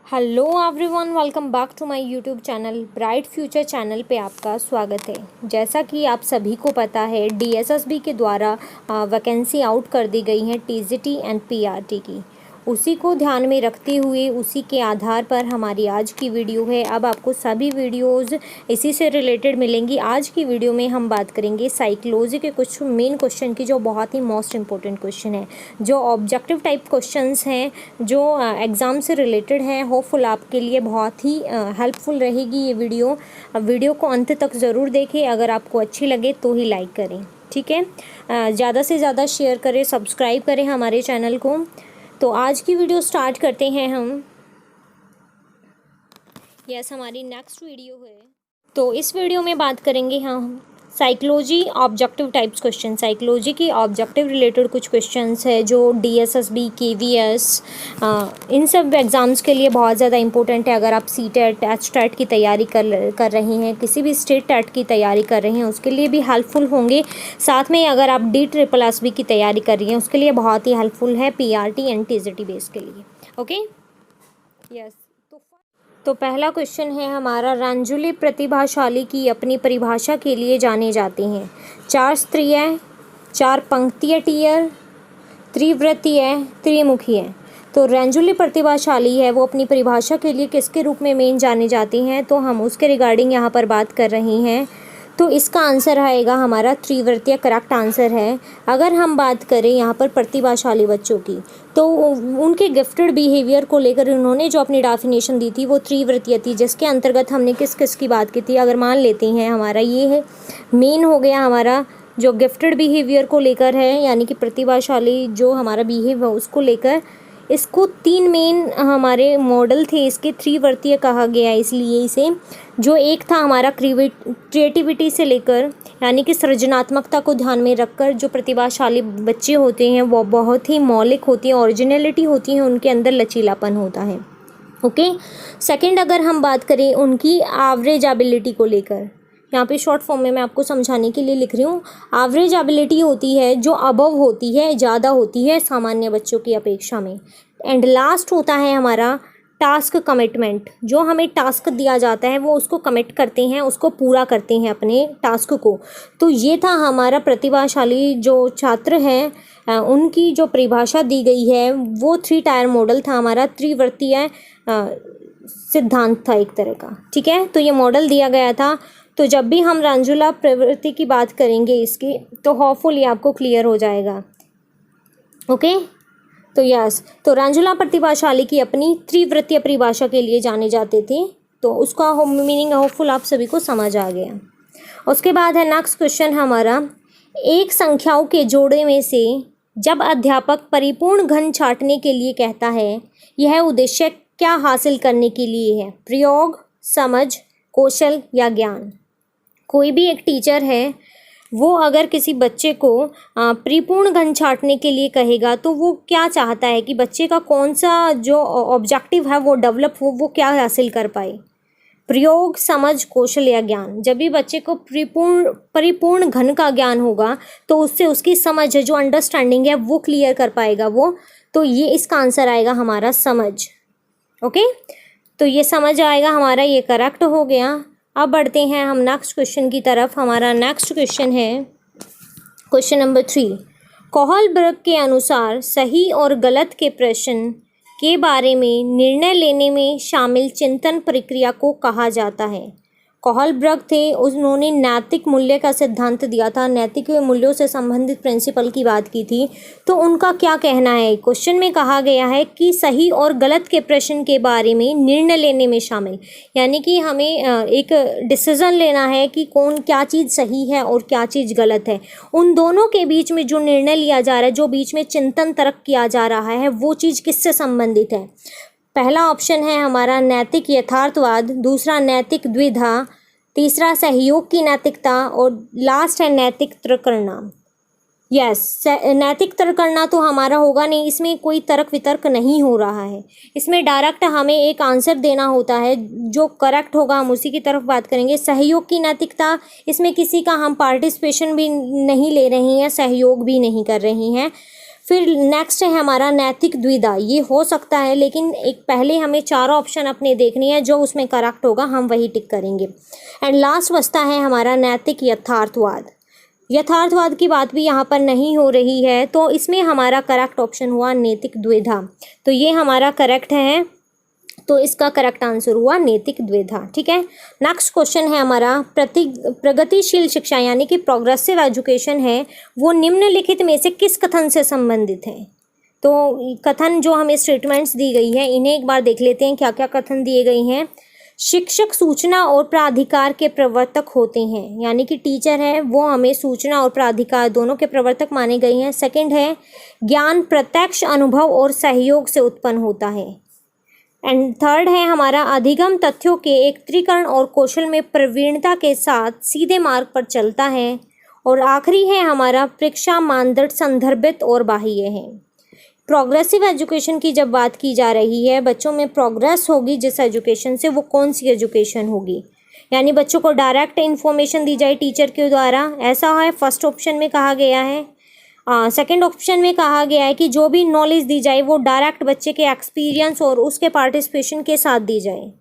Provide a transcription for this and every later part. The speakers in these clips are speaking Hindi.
Hello everyone, welcome back to my YouTube channel bright future channel पे आपका स्वागत है। जैसा कि आप सभी को पता है, डीएसएसबी के द्वारा वैकेंसी आउट कर दी गई है टीजीटी एंड पीआरटी की। उसी को ध्यान में रखते हुए उसी के आधार पर हमारी आज की वीडियो है। अब आपको सभी वीडियोस इसी से रिलेटेड मिलेंगी। आज की वीडियो में हम बात करेंगे साइकोलॉजी के कुछ मेन क्वेश्चन की, जो बहुत ही मोस्ट इंपॉर्टेंट क्वेश्चन है, जो ऑब्जेक्टिव टाइप क्वेश्चंस हैं, जो एग्ज़ाम से रिलेटेड हैं। होपफुल आपके लिए बहुत ही हेल्पफुल रहेगी ये वीडियो। वीडियो को अंत तक ज़रूर देखें। अगर आपको अच्छी लगे तो ही लाइक करें, ठीक है। ज़्यादा से ज़्यादा शेयर करें, सब्सक्राइब करें हमारे चैनल को। तो आज की वीडियो स्टार्ट करते हैं हम। यस, हमारी नेक्स्ट वीडियो है। तो इस वीडियो में बात करेंगे हम psychology objective types question. Psychology की ऑब्जेक्टिव रिलेटेड कुछ क्वेश्चंस है जो डीएसएसबी, केवीएस, इन सब एग्ज़ाम्स के लिए बहुत ज़्यादा इंपॉर्टेंट है। अगर आप सीटेट, एचटेट की तैयारी कर रही हैं, किसी भी स्टेट टेट की तैयारी कर रही हैं, उसके लिए भी हेल्पफुल होंगे। साथ में अगर आप DSSB की तैयारी कर रही हैं, उसके लिए बहुत ही हेल्पफुल है पीआरटी एंड टीजीटी बेस के लिए। Okay, yes. तो पहला क्वेश्चन है हमारा, रंजुले प्रतिभाशाली की अपनी परिभाषा के लिए जाने जाते हैं। 4 स्त्रियाँ, 4 पंक्तियाँ टियर, त्रिवृत्तीय, त्रिमुखी है। तो रंजुले प्रतिभाशाली है, वो अपनी परिभाषा के लिए किसके रूप में मेन जाने जाते हैं, तो हम उसके रिगार्डिंग यहाँ पर बात कर रहे हैं। तो इसका आंसर आएगा हमारा त्रिवृत्तीय, करेक्ट आंसर है। अगर हम बात करें यहाँ पर प्रतिभाशाली बच्चों की, तो उनके गिफ्टेड बिहेवियर को लेकर उन्होंने जो अपनी डेफिनेशन दी थी वो त्रिवृत्तीय थी, जिसके अंतर्गत हमने किस किस की बात की थी। अगर मान लेते हैं हमारा ये है मेन हो गया, हमारा जो गिफ्टेड बिहेवियर को लेकर है, यानी कि प्रतिभाशाली जो हमारा बिहेव है उसको लेकर, इसको 3 मेन हमारे मॉडल थे, इसके त्रिवृत्तीय कहा गया इसलिए इसे। जो एक था हमारा क्रिएटिविटी से लेकर, यानी कि सृजनात्मकता को ध्यान में रखकर जो प्रतिभाशाली बच्चे होते हैं वो बहुत ही मौलिक होती हैं, ओरिजिनलिटी होती है, उनके अंदर लचीलापन होता है। ओके। सेकंड, अगर हम बात करें उनकी एवरेज एबिलिटी को लेकर, यहाँ पे शॉर्ट फॉर्म में मैं आपको समझाने के लिए लिख रही हूँ। एवरेज एबिलिटी होती है जो अबव होती है, ज़्यादा होती है सामान्य बच्चों की अपेक्षा में। एंड लास्ट होता है हमारा टास्क कमिटमेंट। जो हमें टास्क दिया जाता है वो उसको कमिट करते हैं, उसको पूरा करते हैं अपने टास्क को। तो ये था हमारा प्रतिभाशाली जो छात्र हैं, उनकी जो परिभाषा दी गई है वो 3 टायर मॉडल था हमारा, त्रिवृत्तीय सिद्धांत था एक तरह का, ठीक है। तो ये मॉडल दिया गया था। तो जब भी हम रंजुला प्रवृत्ति की बात करेंगे इसकी, तो होपफुली आपको क्लियर हो जाएगा। ओके। तो यस, तो रंजुला प्रतिभाशाली की अपनी त्रिवृत्तीय परिभाषा के लिए जाने जाते थे। तो उसका मीनिंग होपफुल आप सभी को समझ आ गया। उसके बाद है नेक्स्ट क्वेश्चन हमारा, एक संख्याओं के जोड़े में से जब अध्यापक परिपूर्ण घन छांटने के लिए कहता है, यह उद्देश्य क्या हासिल करने के लिए है? प्रयोग, समझ, कौशल या ज्ञान? कोई भी एक टीचर है, वो अगर किसी बच्चे को परिपूर्ण घन छांटने के लिए कहेगा तो वो क्या चाहता है कि बच्चे का कौन सा जो ऑब्जेक्टिव है वो डेवलप हो, वो क्या हासिल कर पाए? प्रयोग, समझ, कौशल या ज्ञान? जब भी बच्चे को परिपूर्ण घन का ज्ञान होगा तो उससे उसकी समझ है, जो अंडरस्टैंडिंग है, वो क्लियर कर पाएगा वो। तो ये इसका आंसर आएगा हमारा समझ। ओके, तो ये समझ आएगा हमारा, ये करेक्ट हो गया। अब बढ़ते हैं हम नेक्स्ट क्वेश्चन की तरफ। हमारा नेक्स्ट क्वेश्चन है क्वेश्चन नंबर 3। कोहलबर्ग के अनुसार सही और गलत के प्रश्न के बारे में निर्णय लेने में शामिल चिंतन प्रक्रिया को कहा जाता है। कोहलबर्ग थे, उन्होंने नैतिक मूल्य का सिद्धांत दिया था, नैतिक मूल्यों से संबंधित प्रिंसिपल की बात की थी। तो उनका क्या कहना है? क्वेश्चन में कहा गया है कि सही और गलत के प्रश्न के बारे में निर्णय लेने में शामिल, यानी कि हमें एक डिसीजन लेना है कि कौन क्या चीज़ सही है और क्या चीज़ गलत है। उन दोनों के बीच में जो निर्णय लिया जा रहा है, जो बीच में चिंतन तर्क किया जा रहा है, वो चीज़ किससे संबंधित है? पहला ऑप्शन है हमारा नैतिक यथार्थवाद, दूसरा नैतिक द्विधा, तीसरा सहयोग की नैतिकता, और लास्ट है नैतिक तर्क करना। यस, नैतिक तर्क करना तो हमारा होगा नहीं, इसमें कोई तर्क वितर्क नहीं हो रहा है। इसमें डायरेक्ट हमें एक आंसर देना होता है, जो करेक्ट होगा हम उसी की तरफ बात करेंगे। सहयोग की नैतिकता, इसमें किसी का हम पार्टिसिपेशन भी नहीं ले रही हैं, सहयोग भी नहीं कर रही हैं। फिर नेक्स्ट है हमारा नैतिक द्विधा, ये हो सकता है लेकिन एक पहले हमें चारों ऑप्शन अपने देखनी है, जो उसमें करेक्ट होगा हम वही टिक करेंगे। एंड लास्ट बचता है हमारा नैतिक यथार्थवाद। यथार्थवाद की बात भी यहाँ पर नहीं हो रही है, तो इसमें हमारा करेक्ट ऑप्शन हुआ नैतिक द्विधा। तो ये हमारा करेक्ट है, तो इसका करेक्ट आंसर हुआ नैतिक द्विधा। ठीक है, नेक्स्ट क्वेश्चन है हमारा प्रगतिशील शिक्षा यानी कि प्रोग्रेसिव एजुकेशन है, वो निम्नलिखित में से किस कथन से संबंधित है। तो कथन जो हमें स्टेटमेंट्स दी गई है इन्हें एक बार देख लेते हैं क्या क्या कथन दिए गए हैं। शिक्षक सूचना और प्राधिकार के प्रवर्तक होते हैं, यानी कि टीचर है वो हमें सूचना और प्राधिकार दोनों के प्रवर्तक माने गए हैं। सेकंड है ज्ञान प्रत्यक्ष अनुभव और सहयोग से उत्पन्न होता है। एंड थर्ड है हमारा अधिगम तथ्यों के एकत्रीकरण और कौशल में प्रवीणता के साथ सीधे मार्ग पर चलता है। और आखिरी है हमारा परीक्षा मानदंड संदर्भित और बाह्य है। प्रोग्रेसिव एजुकेशन की जब बात की जा रही है, बच्चों में प्रोग्रेस होगी जिस एजुकेशन से, वो कौन सी एजुकेशन होगी, यानी बच्चों को डायरेक्ट इन्फॉर्मेशन दी जाए टीचर के द्वारा, ऐसा है फर्स्ट ऑप्शन में कहा गया है। सेकंड ऑप्शन में कहा गया है कि जो भी नॉलेज दी जाए वो डायरेक्ट बच्चे के एक्सपीरियंस और उसके पार्टिसिपेशन के साथ दी जाए।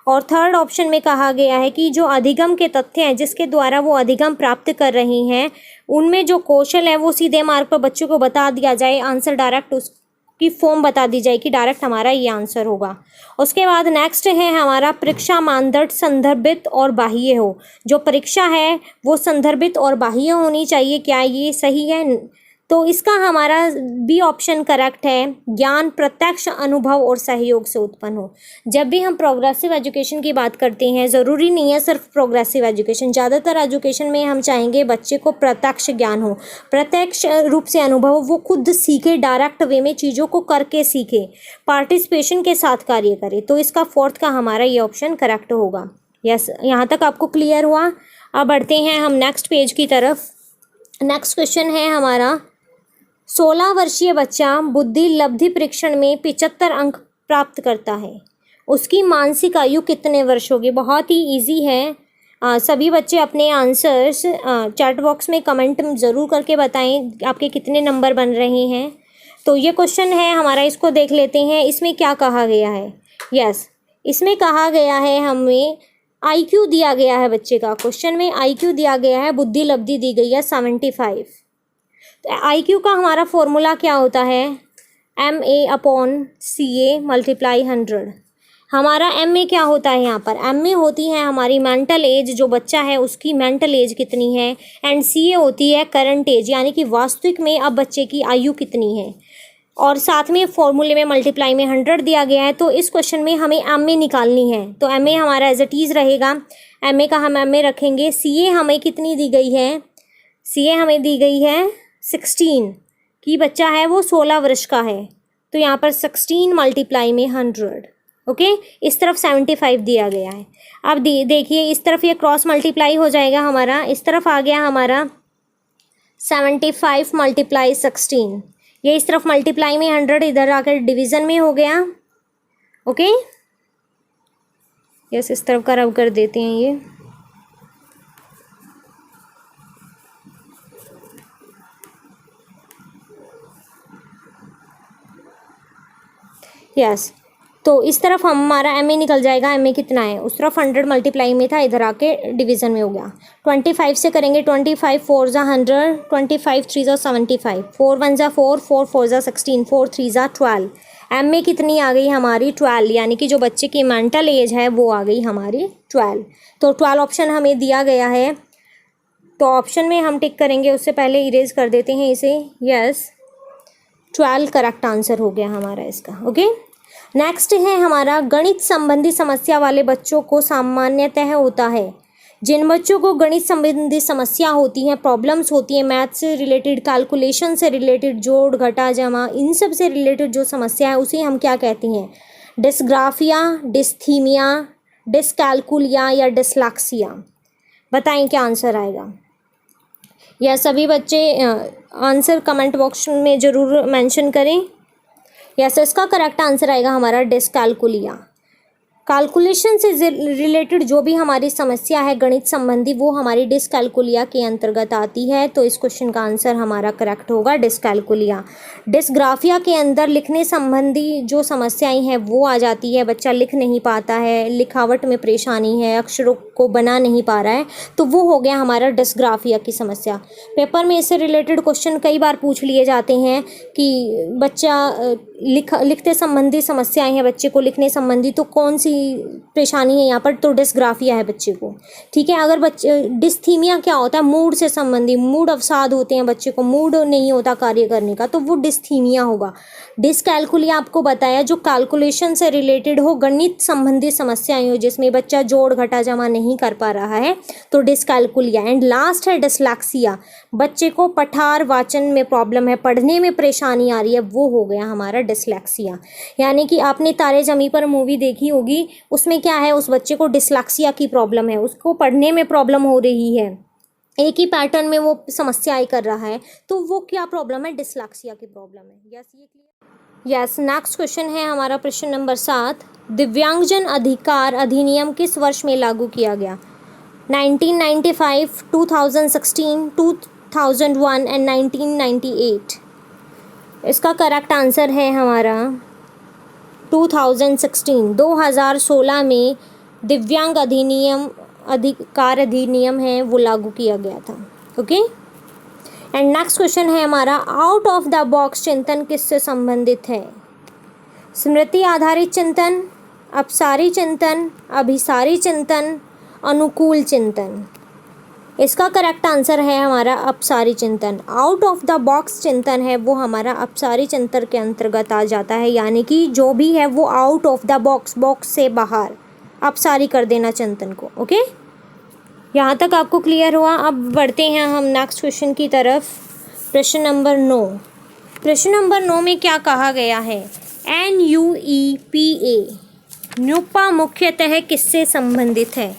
और थर्ड ऑप्शन में कहा गया है कि जो अधिगम के तथ्य हैं जिसके द्वारा वो अधिगम प्राप्त कर रही हैं, उनमें जो कौशल है वो सीधे मार्ग पर बच्चों को बता दिया जाए, आंसर डायरेक्ट उसकी फॉर्म बता दी जाए कि डायरेक्ट हमारा ये आंसर होगा। उसके बाद नेक्स्ट है हमारा परीक्षा मानदंड संदर्भित और बाह्य हो, जो परीक्षा है वो संदर्भित और बाह्य होनी चाहिए, क्या ये सही है। तो इसका हमारा बी ऑप्शन करेक्ट है, ज्ञान प्रत्यक्ष अनुभव और सहयोग से उत्पन्न हो। जब भी हम प्रोग्रेसिव एजुकेशन की बात करते हैं, ज़रूरी नहीं है सिर्फ प्रोग्रेसिव एजुकेशन, ज़्यादातर एजुकेशन में हम चाहेंगे बच्चे को प्रत्यक्ष ज्ञान हो, प्रत्यक्ष रूप से अनुभव, वो खुद सीखे, डायरेक्ट वे में चीज़ों को करके सीखे, पार्टिसिपेशन के साथ कार्य करे। तो इसका फोर्थ का हमारा ये ऑप्शन करेक्ट होगा। यस, यहाँ तक आपको क्लियर हुआ। अब बढ़ते हैं हम नेक्स्ट पेज की तरफ। नेक्स्ट क्वेश्चन है हमारा 16 वर्षीय बच्चा बुद्धि लब्धि परीक्षण में 75 अंक प्राप्त करता है, उसकी मानसिक आयु कितने वर्ष होगी। बहुत ही इजी है, सभी बच्चे अपने आंसर्स चैट बॉक्स में कमेंट ज़रूर करके बताएं आपके कितने नंबर बन रहे हैं। तो ये क्वेश्चन है हमारा, इसको देख लेते हैं। इसमें क्या कहा गया है। यस, इसमें कहा गया है हमें IQ दिया गया है बच्चे का, क्वेश्चन में IQ दिया गया है, बुद्धि लब्धि दी गई है 75। तो IQ का हमारा फॉर्मूला क्या होता है, MA/CA × 100। हमारा MA क्या होता है यहाँ पर, MA होती है हमारी मेंटल एज, जो बच्चा है उसकी मेंटल एज कितनी है, एंड CA होती है करंट एज, यानी कि वास्तविक में अब बच्चे की आयु कितनी है। और साथ में फॉर्मूले में मल्टीप्लाई में 100 दिया गया है। तो इस क्वेश्चन में हमें MA निकालनी है, तो MA हमारा एज इट इज़ रहेगा, MA का हम MA रखेंगे। CA हमें कितनी दी गई है, CA हमें दी गई है 16 की, बच्चा है वो 16 वर्ष का है, तो यहाँ पर 16 × में 100। ओके, इस तरफ 75 दिया गया है। अब देखिए इस तरफ ये क्रॉस मल्टीप्लाई हो जाएगा हमारा, इस तरफ आ गया हमारा 75 × 16, ये इस तरफ मल्टीप्लाई में 100, इधर आकर डिवीज़न में हो गया। ओके, यस, इस तरफ का रब कर देते हैं ये। यस, तो इस तरफ हमारा MA निकल जाएगा। MA कितना है, उस तरफ 100 मल्टीप्लाई में था, इधर आके डिवीज़न में हो गया। 25 से करेंगे, 25 4 × 100, 25 3 × 75, 4 1 × 4, 4 4 × 16, 4 3 × 12। MA कितनी आ गई हमारी 12, यानी कि जो बच्चे की मेंटल एज है वो आ गई हमारी 12। तो 12 ऑप्शन हमें दिया गया है, तो ऑप्शन में हम टिक करेंगे, उससे पहले इरेज कर देते हैं इसे। यस, 12 करेक्ट आंसर हो गया हमारा इसका। ओके, नेक्स्ट है हमारा गणित संबंधी समस्या वाले बच्चों को सामान्यतः होता है। जिन बच्चों को गणित संबंधी समस्या होती हैं, प्रॉब्लम्स होती हैं, मैथ से रिलेटेड, कैलकुलेशन से रिलेटेड, जोड़ घटा जमा, इन सब से रिलेटेड जो समस्या है उसे हम क्या कहते हैं, डिस्ग्राफिया, डिस्थीमिया, डिसकैलकुलिया या डिसलैक्सिया। बताएं क्या आंसर आएगा। या सभी बच्चे आंसर कमेंट बॉक्स में ज़रूर मेंशन करें। यस, इसका करेक्ट आंसर आएगा हमारा डिसकैलकुलिया। कैलकुलेशन से रिलेटेड जो भी हमारी समस्या है गणित संबंधी वो हमारी डिसकैलकुलिया के अंतर्गत आती है। तो इस क्वेश्चन का आंसर हमारा करेक्ट होगा डिसकैलकुलिया। डिस्ग्राफिया के अंदर लिखने संबंधी जो समस्याएं हैं वो आ जाती है, बच्चा लिख नहीं पाता है, लिखावट में परेशानी है, अक्षरों को बना नहीं पा रहा है, तो वो हो गया हमारा डिस्ग्राफिया की समस्या। पेपर में इससे रिलेटेड क्वेश्चन कई बार पूछ लिए जाते हैं कि बच्चा लिखते संबंधी समस्याएं हैं, बच्चे को लिखने संबंधी तो कौन सी परेशानी है यहाँ पर, तो डिस्ग्राफिया है बच्चे को। ठीक है, अगर बच्चे डिस्थीमिया क्या होता है, मूड से संबंधी, मूड अवसाद होते हैं, बच्चे को मूड नहीं होता कार्य करने का, तो वो डिस्थीमिया होगा। डिसकैलकुलिया आपको बताया जो कैलकुलेशन से रिलेटेड हो, गणित संबंधी समस्याएं हो जिसमें बच्चा जोड़ घटा जमा नहीं कर पा रहा है, तो डिसकैलकुलिया। एंड लास्ट है डिसलैक्सिया, बच्चे को पठार वाचन में प्रॉब्लम है, पढ़ने में परेशानी आ रही है, वो हो गया हमारा डिसलैक्सिया। यानी कि आपने तारे ज़मीं पर मूवी देखी होगी, उसमें क्या है, उस बच्चे को डिसलैक्सिया की प्रॉब्लम है, उसको पढ़ने में प्रॉब्लम हो रही है, एक ही पैटर्न में वो समस्याएं कर रहा है, तो वो क्या प्रॉब्लम है, डिसलैक्सिया की प्रॉब्लम है। यस, ये क्लियर। यस, नेक्स्ट क्वेश्चन है हमारा प्रश्न नंबर 7। दिव्यांगजन अधिकार अधिनियम किस वर्ष में लागू किया गया? 1995, 2016, 2001 एंड 1998। इसका करेक्ट आंसर है हमारा 2016। 2016 में दिव्यांग अधिकार अधिनियम है वो लागू किया गया था। ओके, एंड नेक्स्ट क्वेश्चन है हमारा आउट ऑफ द बॉक्स चिंतन किससे संबंधित है? स्मृति आधारित चिंतन, अपसारी चिंतन, अभिसारी चिंतन, अनुकूल चिंतन। इसका करेक्ट आंसर है हमारा अपसारी चिंतन। आउट ऑफ द बॉक्स चिंतन है वो हमारा अपसारी चिंतन के अंतर्गत आ जाता है, यानी कि जो भी है वो out of the box, box से बाहर अपसारी कर देना चिंतन को। ओके, यहाँ तक आपको क्लियर हुआ। अब बढ़ते हैं हम नेक्स्ट क्वेश्चन की तरफ। प्रश्न नंबर 9। प्रश्न नंबर 9 में क्या कहा गया है? NUEPA नुपा मुख्यतः किससे संबंधित है?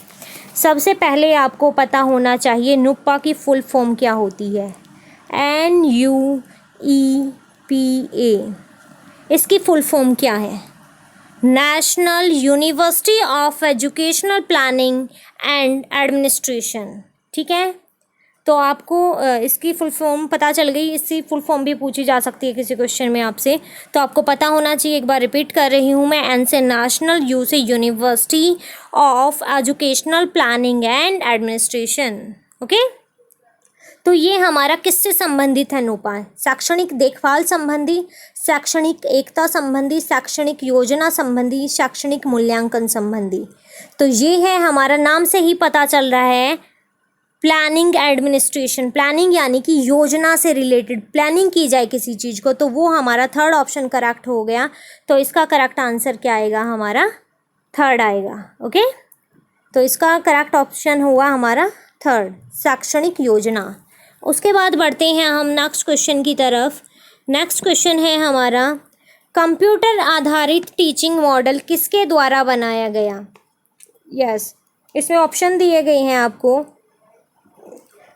सबसे पहले आपको पता होना चाहिए नुपा की फुल फॉर्म क्या होती है। NUEPA, इसकी फुल फॉर्म क्या है? National university of educational planning and administration. ठीक है, तो आपको इसकी फुल फॉर्म पता चल गई। इसकी फुल फॉर्म भी पूछी जा सकती है किसी क्वेश्चन में आपसे, तो आपको पता होना चाहिए। एक बार रिपीट कर रही हूँ मैं, एन से नेशनल, यू से university of educational planning and administration. Okay, तो ये हमारा किससे संबंधित है? नुपा शैक्षणिक देखभाल संबंधी, शैक्षणिक एकता संबंधी, शैक्षणिक योजना संबंधी, शैक्षणिक मूल्यांकन संबंधी। तो ये है हमारा, नाम से ही पता चल रहा है, प्लानिंग एडमिनिस्ट्रेशन। प्लानिंग यानी कि योजना से रिलेटेड प्लानिंग की जाए किसी चीज़ को, तो वो हमारा थर्ड ऑप्शन करेक्ट हो गया। तो इसका करेक्ट आंसर क्या आएगा? हमारा थर्ड आएगा। ओके, तो इसका करेक्ट ऑप्शन हुआ हमारा थर्ड, शैक्षणिक योजना। उसके बाद बढ़ते हैं हम नेक्स्ट क्वेश्चन की तरफ। नेक्स्ट क्वेश्चन है हमारा, कंप्यूटर आधारित टीचिंग मॉडल किसके द्वारा बनाया गया? यस, इसमें ऑप्शन दिए गए हैं आपको।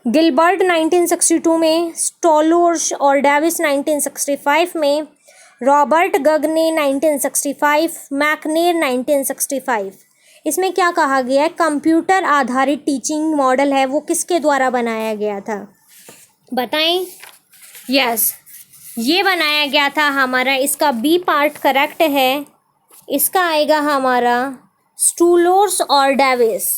गिलबर्ट 1962 में, स्टोलोर्स और डेविस 1965 में, रॉबर्ट गगने 1965, मैकनेर 1965। इसमें क्या कहा गया है? कंप्यूटर आधारित टीचिंग मॉडल है वो किसके द्वारा बनाया गया था, बताएं। यस, ये बनाया गया था हमारा, इसका बी पार्ट करेक्ट है। इसका आएगा हमारा स्टूलोर्स और डेविस।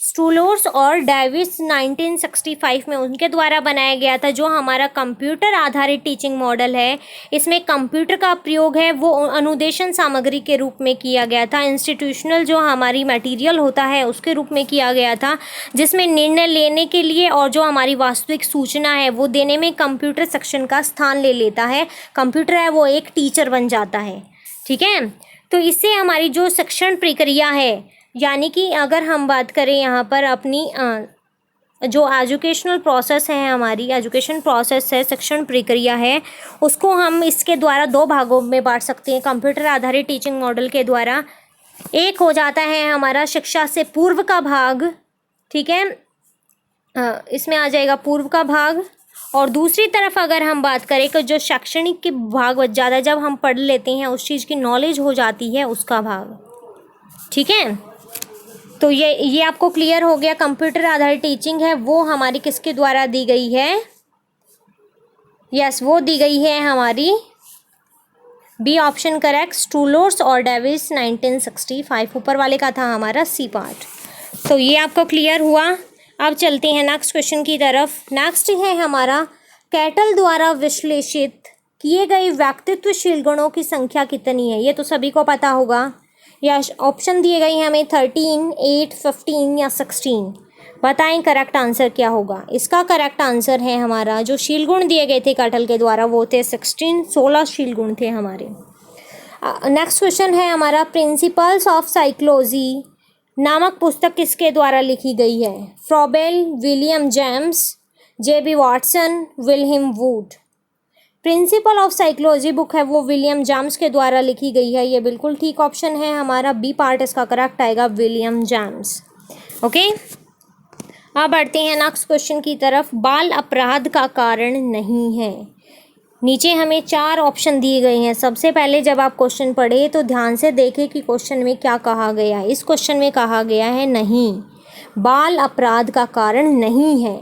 स्टूलोर्स और डेविस 1965 में उनके द्वारा बनाया गया था, जो हमारा कंप्यूटर आधारित टीचिंग मॉडल है। इसमें कंप्यूटर का प्रयोग है वो अनुदेशन सामग्री के रूप में किया गया था, इंस्टीट्यूशनल जो हमारी मटेरियल होता है उसके रूप में किया गया था, जिसमें निर्णय लेने के लिए और जो हमारी वास्तविक सूचना है वो देने में कंप्यूटर सेक्शन का स्थान ले लेता है। कंप्यूटर है वो एक टीचर बन जाता है। ठीक है, तो इससे हमारी जो शिक्षण प्रक्रिया है, यानी कि अगर हम बात करें यहाँ पर अपनी जो एजुकेशनल प्रोसेस है, हमारी एजुकेशन प्रोसेस है, शिक्षण प्रक्रिया है, उसको हम इसके द्वारा दो भागों में बांट सकते हैं कंप्यूटर आधारित टीचिंग मॉडल के द्वारा। एक हो जाता है हमारा शिक्षा से पूर्व का भाग, ठीक है, इसमें आ जाएगा पूर्व का भाग। और दूसरी तरफ अगर हम बात करें कि जो शैक्षणिक के भाग ज़्यादा जब हम पढ़ लेते हैं, उस चीज़ की नॉलेज हो जाती है, उसका भाग। ठीक है, तो ये आपको क्लियर हो गया। कंप्यूटर आधारित टीचिंग है वो हमारी किसके द्वारा दी गई है? यस, वो दी गई है हमारी बी ऑप्शन करेक्ट, स्टूलोर्स और डेविस 1965। ऊपर वाले का था हमारा सी पार्ट। तो ये आपको क्लियर हुआ। अब चलते हैं नेक्स्ट क्वेश्चन की तरफ। नेक्स्ट है हमारा कैटल द्वारा विश्लेषित किए गए व्यक्तित्वशील गुणों की संख्या कितनी है? ये तो सभी को पता होगा। या ऑप्शन दिए गए हैं हमें 13, 8, 15 या 16। बताएं करेक्ट आंसर क्या होगा? इसका करेक्ट आंसर है हमारा, जो शील गुण दिए गए थे कैटल के द्वारा वो थे 16 शील गुण थे हमारे। नेक्स्ट क्वेश्चन है हमारा प्रिंसिपल्स ऑफ साइकोलॉजी नामक पुस्तक किसके द्वारा लिखी गई है? Froebel, William James, J B Watson, Wilhelm Wundt. Principle of psychology book है वो विलियम जेम्स के द्वारा लिखी गई है। ये बिल्कुल ठीक ऑप्शन है हमारा, बी पार्ट इसका करेक्ट आएगा, विलियम जेम्स। ओके, अब बढ़ते हैं नेक्स्ट क्वेश्चन की तरफ। बाल अपराध का कारण नहीं है। नीचे हमें 4 ऑप्शन दिए गए हैं। सबसे पहले जब आप क्वेश्चन पढ़े तो ध्यान से देखें कि क्वेश्चन में क्या कहा गया है। इस क्वेश्चन में कहा गया है नहीं, बाल अपराध का कारण नहीं है।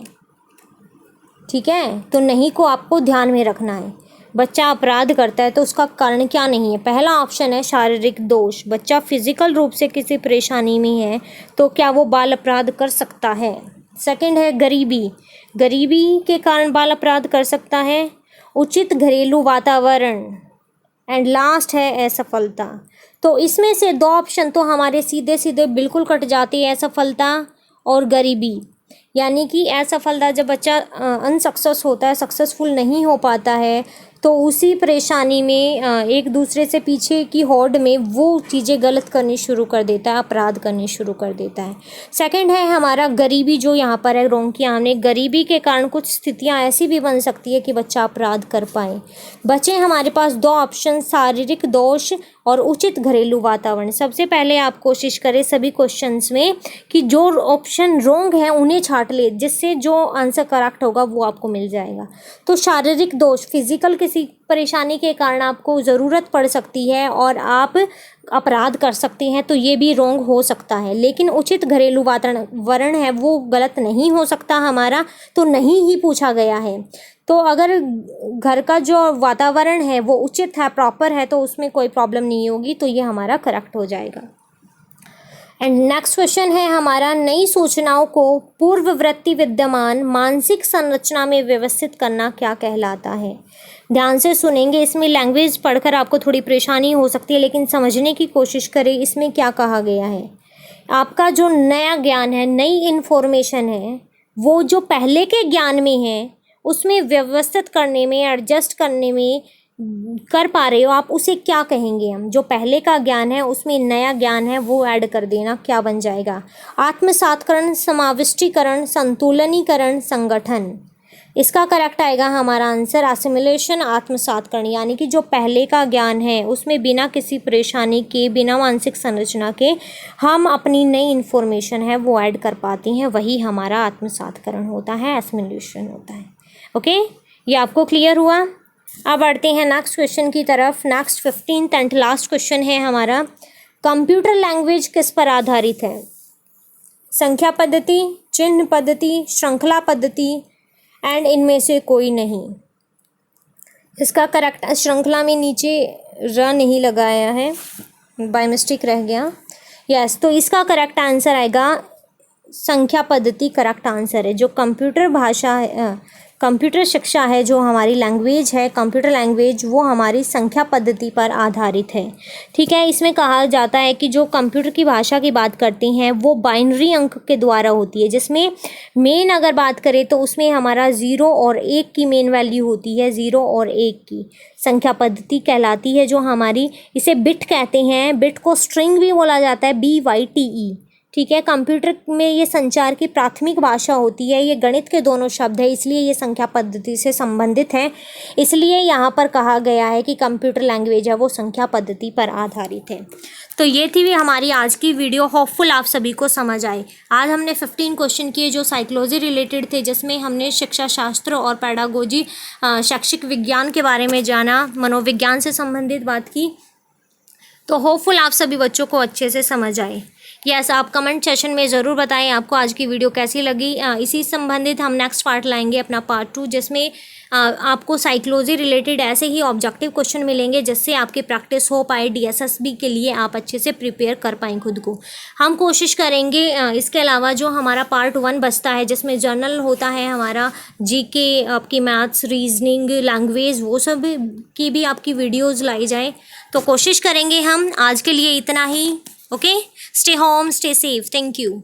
ठीक है, तो नहीं को आपको ध्यान में रखना है। बच्चा अपराध करता है तो उसका कारण क्या नहीं है? पहला ऑप्शन है शारीरिक दोष। बच्चा फिजिकल रूप से किसी परेशानी में है तो क्या वो बाल अपराध कर सकता है? सेकंड है गरीबी, गरीबी के कारण बाल अपराध कर सकता है। उचित घरेलू वातावरण, एंड लास्ट है असफलता। तो इसमें से 2 ऑप्शन तो हमारे सीधे सीधे बिल्कुल कट जाती है, असफलता और गरीबी। यानी कि असफलता, जब बच्चा अनसक्सेस होता है, सक्सेसफुल नहीं हो पाता है, तो उसी परेशानी में एक दूसरे से पीछे की होड़ में वो चीज़ें गलत करनी शुरू कर देता है, अपराध करने शुरू कर देता है। सेकंड है हमारा गरीबी, जो यहाँ पर है रॉन्ग किया हमने। गरीबी के कारण कुछ स्थितियाँ ऐसी भी बन सकती है कि बच्चा अपराध कर पाए। बचे हमारे पास 2 ऑप्शन, शारीरिक दोष और उचित घरेलू वातावरण। सबसे पहले आप कोशिश करें सभी क्वेश्चंस में कि जो ऑप्शन रॉन्ग है उन्हें छांट ले, जिससे जो आंसर करेक्ट होगा वो आपको मिल जाएगा। तो शारीरिक दोष, फिजिकल किसी परेशानी के कारण आपको ज़रूरत पड़ सकती है और आप अपराध कर सकते हैं, तो ये भी रॉन्ग हो सकता है। लेकिन उचित घरेलू वातावरण है वो गलत नहीं हो सकता हमारा, तो नहीं ही पूछा गया है। तो अगर घर का जो वातावरण है वो उचित है, प्रॉपर है, तो उसमें कोई प्रॉब्लम नहीं होगी, तो ये हमारा करेक्ट हो जाएगा। एंड नेक्स्ट क्वेश्चन है हमारा, नई सूचनाओं को पूर्ववर्ती विद्यमान मानसिक संरचना में व्यवस्थित करना क्या कहलाता है? ध्यान से सुनेंगे, इसमें लैंग्वेज पढ़कर आपको थोड़ी परेशानी हो सकती है, लेकिन समझने की कोशिश करें इसमें क्या कहा गया है। आपका जो नया ज्ञान है, नई इन्फॉर्मेशन है, वो जो पहले के ज्ञान में है उसमें व्यवस्थित करने में, एडजस्ट करने में कर पा रहे हो आप, उसे क्या कहेंगे हम? जो पहले का ज्ञान है उसमें नया ज्ञान है वो ऐड कर देना, क्या बन जाएगा? आत्मसात्करण, समाविष्टीकरण, संतुलनीकरण, संगठन। इसका करेक्ट आएगा हमारा आंसर असिमिलेशन, आत्मसात्करण। यानी कि जो पहले का ज्ञान है उसमें बिना किसी परेशानी के, बिना मानसिक संरचना के हम अपनी नई इन्फॉर्मेशन है वो ऐड कर पाते हैं, वही हमारा आत्मसात्करण होता है, असिमिलेशन होता है। ओके, ये आपको क्लियर हुआ। अब बढ़ते हैं नेक्स्ट क्वेश्चन की तरफ। Next 15th and last question है हमारा, कंप्यूटर लैंग्वेज किस पर आधारित है? संख्या पद्धति, चिन्ह पद्धति, श्रृंखला पद्धति, एंड इनमें से कोई नहीं। इसका करेक्ट, श्रृंखला में नीचे र नहीं लगाया है, बाय मिस्टेक रह गया। यस, तो इसका करेक्ट आंसर आएगा संख्या पद्धति, करेक्ट आंसर है। जो कंप्यूटर भाषा है, कंप्यूटर शिक्षा है, जो हमारी लैंग्वेज है, कंप्यूटर लैंग्वेज, वो हमारी संख्या पद्धति पर आधारित है। ठीक है, इसमें कहा जाता है कि जो कंप्यूटर की भाषा की बात करते हैं वो बाइनरी अंक के द्वारा होती है, जिसमें मेन अगर बात करें तो उसमें हमारा 0 और 1 की मेन वैल्यू होती है, 0 और 1 की संख्या पद्धति कहलाती है। जो हमारी, इसे बिट कहते हैं, बिट को स्ट्रिंग भी बोला जाता है, BYTE। ठीक है, कंप्यूटर में ये संचार की प्राथमिक भाषा होती है, ये गणित के दोनों शब्द है, इसलिए ये संख्या पद्धति से संबंधित है। इसलिए यहाँ पर कहा गया है कि कंप्यूटर लैंग्वेज है वो संख्या पद्धति पर आधारित है। तो ये थी भी हमारी आज की वीडियो, होपफुल आप सभी को समझ आए। आज हमने 15 क्वेश्चन किए जो साइकोलॉजी रिलेटेड थे, जिसमें हमने शिक्षा शास्त्र और पेडागोजी, शैक्षिक विज्ञान के बारे में जाना, मनोविज्ञान से संबंधित बात की। तो होपफुल आप सभी बच्चों को अच्छे से समझ आए। यस, आप कमेंट सेशन में ज़रूर बताएं आपको आज की वीडियो कैसी लगी। इसी संबंधित हम नेक्स्ट पार्ट लाएंगे अपना पार्ट 2, जिसमें आपको साइकोलॉजी रिलेटेड ऐसे ही ऑब्जेक्टिव क्वेश्चन मिलेंगे जिससे आपकी प्रैक्टिस हो पाए, डीएसएसबी के लिए आप अच्छे से प्रिपेयर कर पाएँ खुद को। हम कोशिश करेंगे इसके अलावा जो हमारा पार्ट 1 बचता है जिसमें जर्नल होता है हमारा, जीके, आपकी मैथ्स, रीजनिंग, लैंग्वेज, वो सब की भी आपकी वीडियोज़ लाई जाए। तो कोशिश करेंगे हम। आज के लिए इतना ही। Okay, stay home, stay safe, thank you.